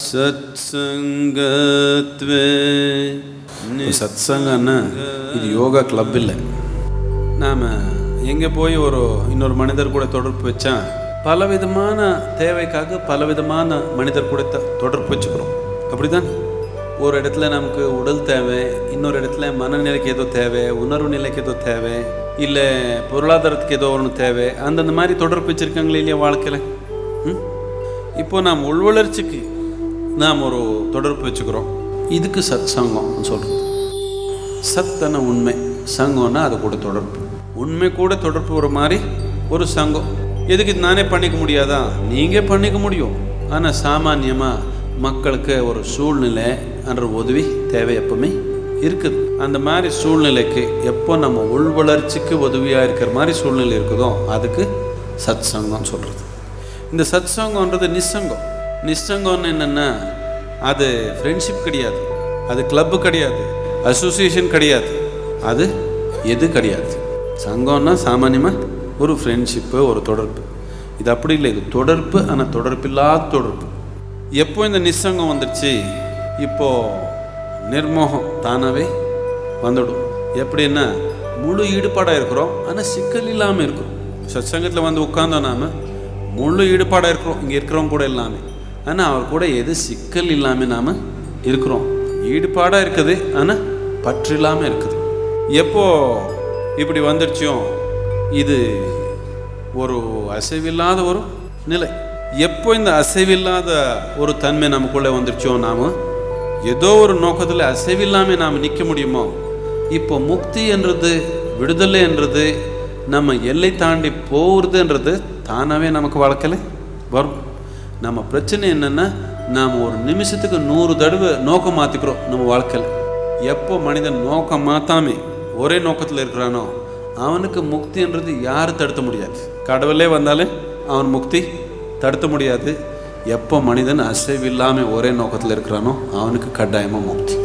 சத்சங்கத்வே. சத்சங்கன்னு இது யோகா கிளப் இல்லை. நாம் எங்கே போய் இன்னொரு மனிதர் கூட தொடர்பு வச்சா பலவிதமான தேவைக்காக பலவிதமான மனிதர் கூட தொடர்பு வச்சுக்கிறோம். அப்படிதான் ஒரு இடத்துல நமக்கு உடல் தேவை, இன்னொரு இடத்துல மனநிலைக்கு ஏதோ தேவை, உணர்வு நிலைக்கு ஏதோ தேவை, இல்லை பொருளாதாரத்துக்கு ஏதோ ஒன்று தேவை. அந்தந்த மாதிரி தொடர்பு வச்சுருக்காங்களே இல்லையா வாழ்க்கையில். இப்போது நாம் உள்வளர்ச்சிக்கு நாம் ஒரு தொடர்பு வச்சுக்கிறோம். இதுக்கு சத் சங்கம்னு சொல்கிறோம். சத்தான உண்மை, சங்கம்னா அது கூட தொடர்பு. உண்மை கூட தொடர்பு ஒரு மாதிரி ஒரு சங்கம். எதுக்கு இது நானே பண்ணிக்க முடியாதா? நீங்கள் பண்ணிக்க முடியும். ஆனால் சாமானியமாக மக்களுக்கு ஒரு சூழ்நிலை என்ற உதவி தேவை எப்பவுமே இருக்குது. அந்த மாதிரி சூழ்நிலைக்கு எப்போ நம்ம உள் வளர்ச்சிக்கு உதவியாக இருக்கிற மாதிரி சூழ்நிலை இருக்குதோ அதுக்கு சத் சங்கம்னு சொல்கிறது. இந்த சத் சங்கம்ன்றது நிசங்கம். நிசங்கம்னு என்னென்னா அது ஃப்ரெண்ட்ஷிப் கிடையாது, அது கிளப்பு கிடையாது, அசோசியேஷன் கிடையாது, அது எது கிடையாது. சங்கம்னா சாமானியமாக ஒரு ஃப்ரெண்ட்ஷிப்பு, ஒரு தொடர்பு. இது அப்படி இல்லை, இது தொடர்பு. ஆனால் தொடர்பில்லாத தொடர்பு. எப்போ இந்த நிசங்கம் வந்துடுச்சு, இப்போது நிர்மோகம் தானாகவே வந்துடும். எப்படின்னா முழு ஈடுபாடாக இருக்கிறோம், ஆனால் சிக்கல் இல்லாமல் இருக்கிறோம். சத்சங்கத்தில் வந்து உட்கார்ந்தோம், நாம் முழு ஈடுபாடாக இருக்கிறோம் இங்கே இருக்கிறவங்க கூட எல்லாமே. ஆனால் அவர் கூட எது சிக்கல் இல்லாமல் நாம் இருக்கிறோம். ஈடுபாடாக இருக்குது, ஆனால் பற்று இல்லாமல் இருக்குது. எப்போ இப்படி வந்துடுச்சோ இது ஒரு அசைவில்லாத ஒரு நிலை. எப்போ இந்த அசைவில்லாத ஒரு தன்மை நமக்குள்ளே வந்துடுச்சோ, நாம் ஏதோ ஒரு நோக்கத்தில் அசைவில்லாமல் நாம் நிற்க முடியுமோ, இப்போ முக்தி என்றது, விடுதலை என்றது, நம்ம எல்லை தாண்டி போகிறதுன்றது தானாகவே நமக்கு வாழ்க்கையில் வரும். நம்ம பிரச்சனை என்னென்னா நாம் ஒரு நிமிஷத்துக்கு 100 தடவை நோக்கம் மாற்றிக்கிறோம் நம்ம வாழ்க்கையில். எப்போ மனிதன் நோக்கம் மாற்றாமே ஒரே நோக்கத்தில் இருக்கிறானோ அவனுக்கு முக்தின்றது யாரும் தடுத்த முடியாது. கடவுளே வந்தாலே அவன் முக்தி தடுத்த முடியாது. எப்போ மனிதன் அசைவில்லாமல் ஒரே நோக்கத்தில் இருக்கிறானோ அவனுக்கு கட்டாயமாக முக்தி.